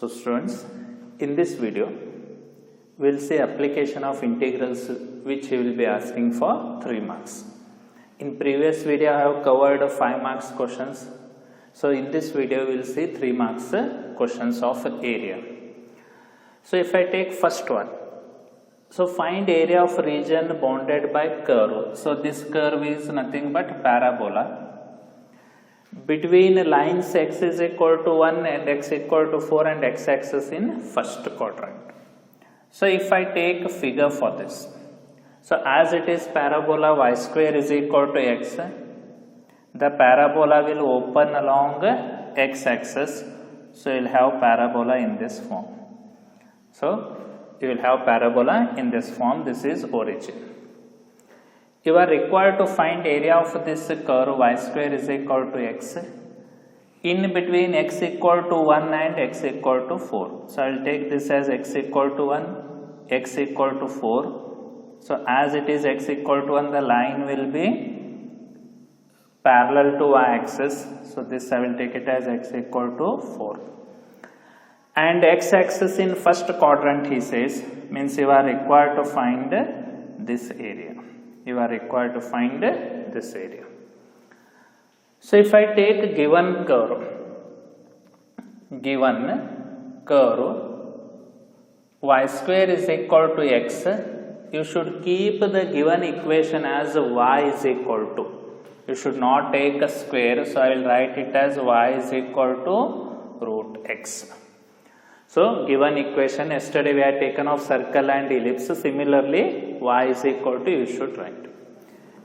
So students, in this video we will see application of integrals which we will be asking for 3 marks. In previous video I have covered 5 marks questions. So in this video we will see 3 marks questions of area. So if I take first one, so find area of region bounded by curve. So this curve is nothing but parabola. Between lines x is equal to 1 and x equal to 4 and x axis in first quadrant. So if I take a figure for this, so as it is parabola y square is equal to x, the parabola will open along x axis, so you will have parabola in this form. So you will have parabola in this form. This is origin. You are required to find area of this curve y square is equal to x in between x equal to 1 and x equal to 4. So I will take this as x equal to 1, x equal to 4. So as it is x equal to 1, the line will be parallel to y axis. So this I will take it as x equal to 4. And x axis in first quadrant, he says, means you are required to find this area. You are required to find this area. So if I take given curve y square is equal to x, you should keep the given equation as y is equal to. You should not take a square, so I will write it as y is equal to root x. So given equation, yesterday we had taken off circle and ellipse. Similarly, y is equal to, you should write.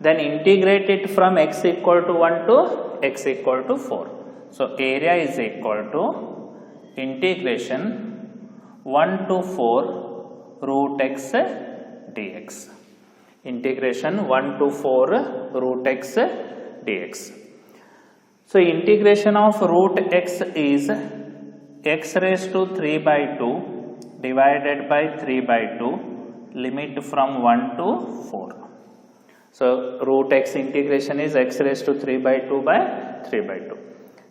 Then integrate it from x equal to 1 to x equal to 4. So area is equal to integration 1 to 4 root x dx. Integration 1 to 4 root x dx. So integration of root x is x raised to 3 by 2 divided by 3 by 2, limit from 1 to 4. So root x integration is x raised to 3 by 2 by 3 by 2.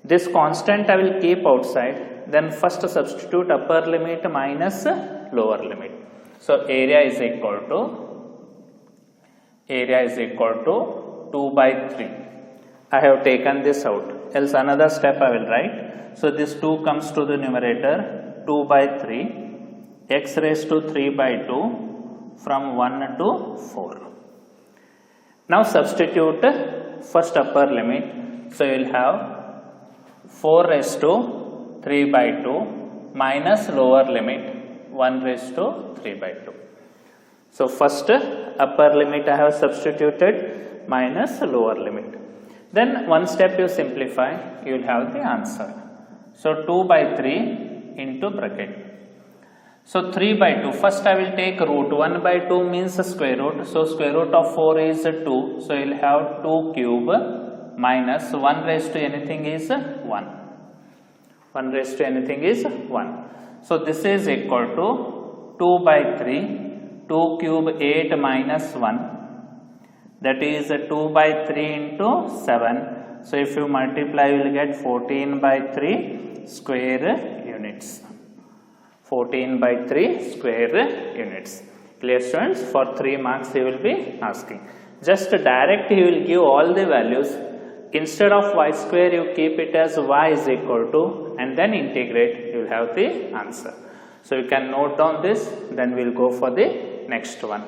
This constant I will keep outside. Then first substitute upper limit minus lower limit. So area is equal to 2 by 3. I have taken this out. Else another step I will write. So this 2 comes to the numerator, 2 by 3, x raised to 3 by 2 from 1 to 4. Now substitute first upper limit. So you will have 4 raised to 3 by 2 minus lower limit 1 raised to 3 by 2. So first upper limit I have substituted minus lower limit. Then one step you simplify, you will have the answer. So 2 by 3 into bracket. So 3 by 2, first I will take root. 1 by 2 means square root. So square root of 4 is 2. So you will have 2 cube minus 1 raised to anything is 1. 1 raised to anything is 1. So this is equal to 2 by 3, 2 cube 8 minus 1. That is 2 by 3 into 7. So if you multiply, you will get 14 by 3 square units. 14 by 3 square units. Clear students? For 3 marks he will be asking. Just direct he will give all the values. Instead of y square you keep it as y is equal to and then integrate, you will have the answer. So you can note down this, then we will go for the next one.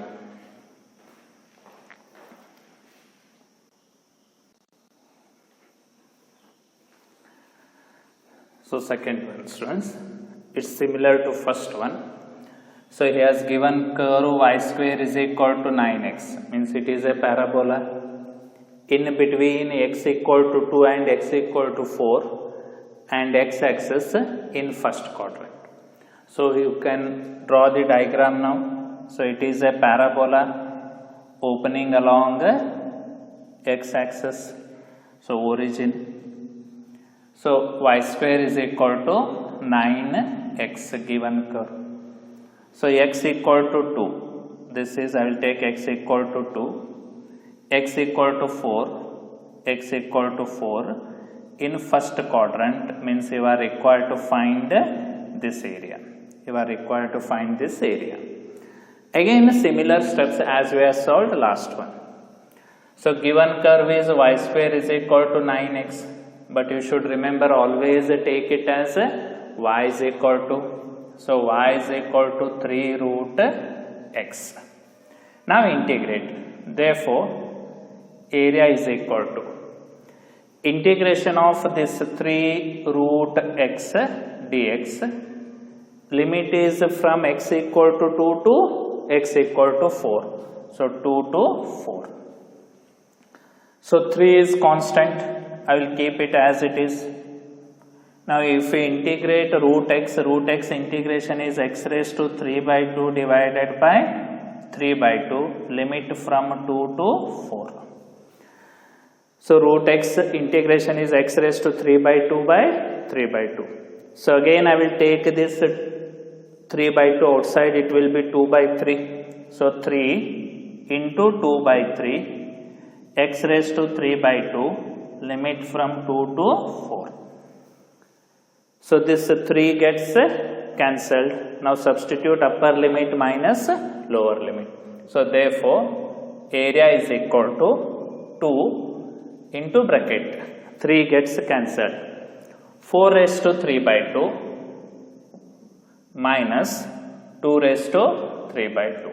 So second one, students, it's similar to first one. So he has given curve y square is equal to 9x, means it is a parabola. In between x equal to 2 and x equal to 4 and x axis in first quadrant. So you can draw the diagram now. So it is a parabola opening along x axis. So origin. So y square is equal to 9x given curve. So x equal to 2. This is, I will take x equal to 2, x equal to 4, x equal to 4. In first quadrant means you are required to find this area. You are required to find this area. Again similar steps as we have solved last one. So given curve is y square is equal to 9x, but you should remember always take it as y is equal to, so y is equal to 3 root x. Now integrate. Therefore area is equal to integration of this 3 root x dx. Limit is from x equal to 2 to x equal to 4. So 2 to 4. So 3 is constant. I will keep it as it is. Now if we integrate root x integration is x raised to 3 by 2 divided by 3 by 2, limit from 2 to 4. So root x integration is x raised to 3 by 2 by 3 by 2. So again I will take this 3 by 2 outside, it will be 2 by 3. So 3 into 2 by 3, x raised to 3 by 2, limit from 2 to 4. So this 3 gets cancelled. Now substitute upper limit minus lower limit. So therefore area is equal to 2 into bracket, 3 gets cancelled, 4 raised to 3 by 2 minus 2 raised to 3 by 2,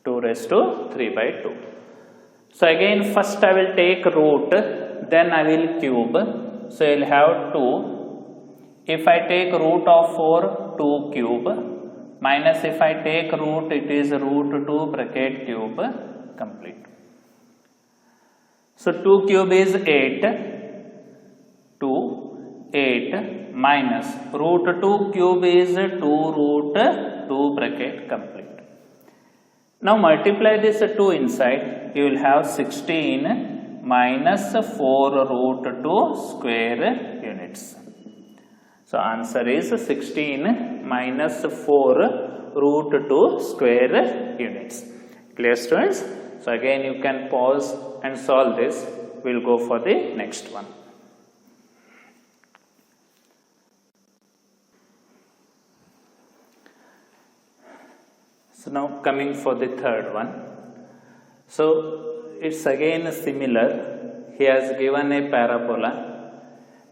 2 raised to 3 by 2. So again first I will take root, then I will cube. So you will have 2. If I take root of 4, 2 cube, minus if I take root, it is root 2 bracket cube, complete. So 2 cube is 8, 2, 8 minus root 2 cube is 2 root 2 bracket complete. Now multiply this 2 inside, you will have 16 minus 4 root 2 square units. So answer is 16 minus 4 root 2 square units. Clear students? So again you can pause and solve this. We will go for the next one. So now coming for the third one. So it's again similar. He has given a parabola.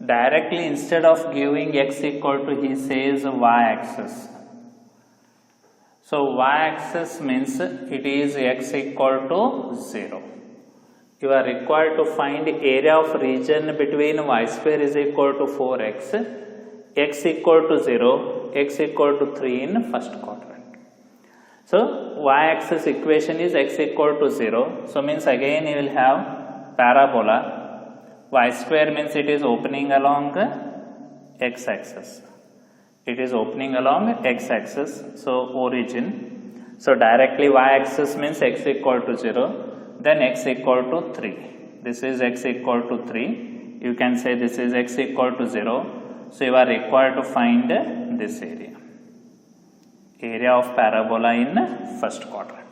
Directly instead of giving x equal to, he says y-axis. So y-axis means it is x equal to 0. You are required to find area of region between y square is equal to 4x, x equal to 0, x equal to 3 in first quadrant. So y-axis equation is x equal to 0. So means again you will have parabola. Y square means it is opening along x-axis. It is opening along x-axis. So origin. So directly y-axis means x equal to 0. Then x equal to 3. This is x equal to 3. You can say this is x equal to 0. So you are required to find this area. Area of parabola in first quadrant.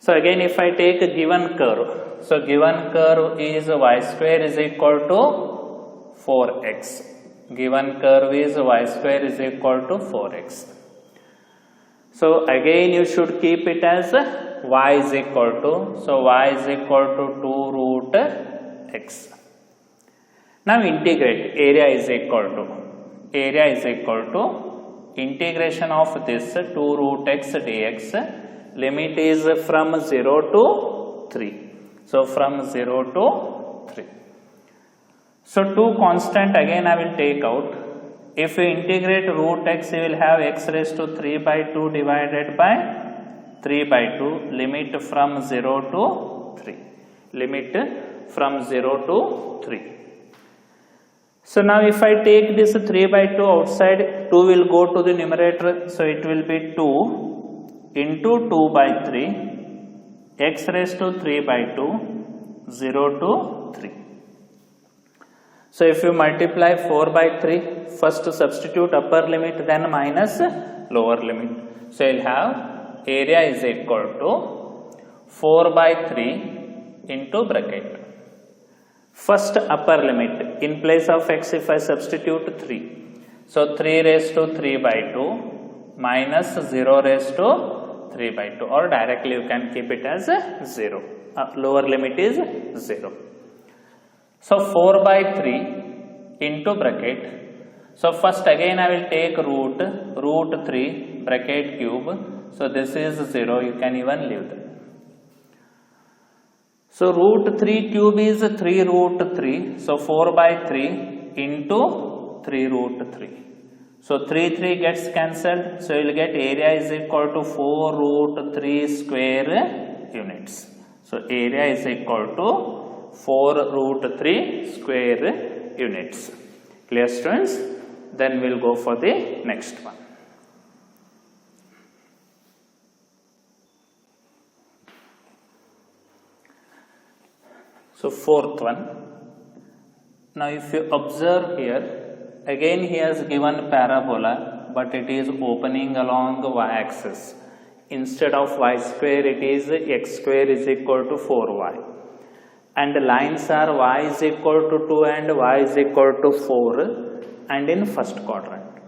So again if I take a given curve. So given curve is y square is equal to 4x. Given curve is y square is equal to 4x. So again you should keep it as y is equal to, so y is equal to 2 root x. Now integrate, area is equal to integration of this 2 root x dx. Limit is from 0 to 3. So from 0 to 3. So 2 constant again I will take out. If you integrate root x, you will have x raised to 3 by 2 divided by 3 by 2. Limit from 0 to 3. Limit from 0 to 3. So now if I take this 3 by 2 outside, 2 will go to the numerator. So it will be 2 into 2 by 3. X raised to 3 by 2, 0 to 3. So if you multiply 4 by 3, first substitute upper limit, then minus lower limit. So you will have area is equal to 4 by 3 into bracket. First upper limit, in place of x if I substitute 3. So 3 raised to 3 by 2 minus 0 raised to 3 by 2, or directly you can keep it as 0. Lower limit is 0. So 4 by 3 into bracket. So first again I will take root 3 bracket cube. So this is 0, you can even leave that. So root 3 cube is 3 root 3. So 4 by 3 into 3 root 3. So 3 gets cancelled. So you will get area is equal to 4 root 3 square units. So area is equal to 4 root 3 square units. Clear, students? Then we will go for the next one. So fourth one. Now if you observe here, again he has given parabola, but it is opening along y-axis. Instead of y square, it is x square is equal to 4y. And the lines are y is equal to 2 and y is equal to 4 and in first quadrant.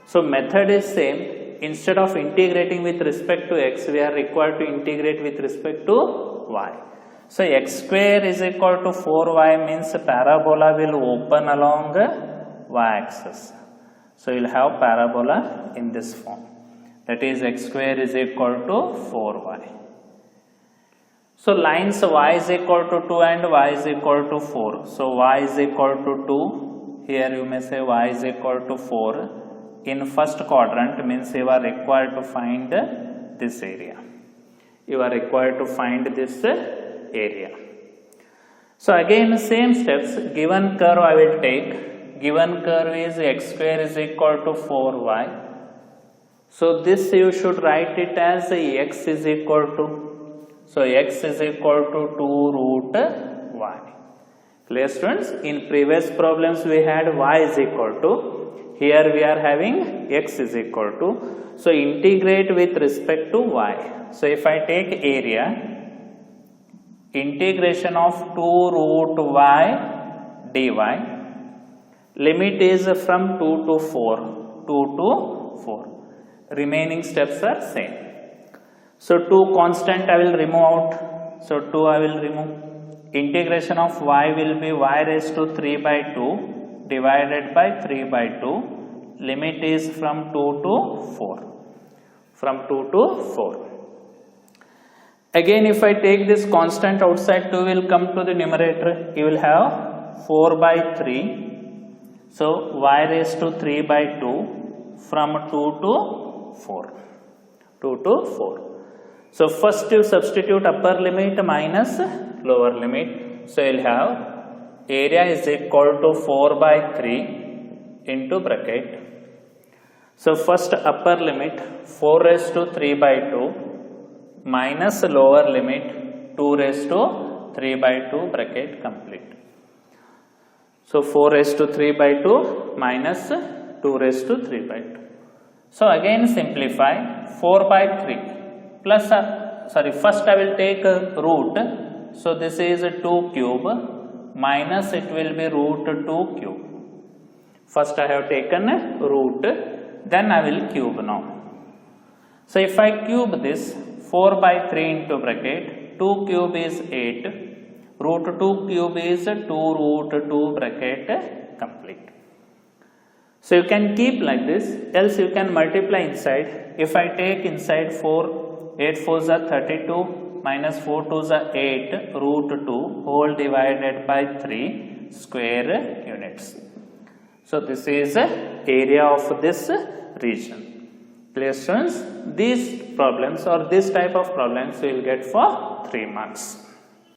So method is same. Instead of integrating with respect to x, we are required to integrate with respect to y. So x square is equal to 4y means parabola will open along y-axis. So you will have parabola in this form. That is x square is equal to 4y. So lines y is equal to 2 and y is equal to 4. So y is equal to 2. Here you may say y is equal to 4. In first quadrant means you are required to find this area. You are required to find this area. So again same steps. Given curve I will take. Given curve is x square is equal to 4y. So this you should write it as x is equal to. So x is equal to 2 root y. Clear, students? In previous problems we had y is equal to. Here we are having x is equal to. So integrate with respect to y. So if I take area, integration of 2 root y dy, limit is from 2 to 4. 2 to 4. Remaining steps are same. So 2 constant I will remove out. So 2 I will remove. Integration of y will be y raised to 3 by 2 divided by 3 by 2. Limit is from 2 to 4. From 2 to 4. Again if I take this constant outside, 2 will come to the numerator. You will have 4 by 3. So y raised to 3 by 2 from 2 to 4. 2 to 4. So first you substitute upper limit minus lower limit. So you will have area is equal to 4 by 3 into bracket. So first upper limit 4 raised to 3 by 2 minus lower limit 2 raised to 3 by 2 bracket complete. So 4 raised to 3 by 2 minus 2 raised to 3 by 2. So again simplify 4 by 3 plus first I will take a root. So this is 2 cube minus it will be root 2 cube. First I have taken root, then I will cube now. So if I cube this, 4 by 3 into bracket, 2 cube is 8, root 2 cube is 2 root 2 bracket complete. So you can keep like this, else you can multiply inside. If I take inside 4, 8 4s are 32 minus 4 2s are 8 root 2 whole divided by 3 square units. So this is area of this region. Clear, students? These problems or this type of problems you will get for 3 marks.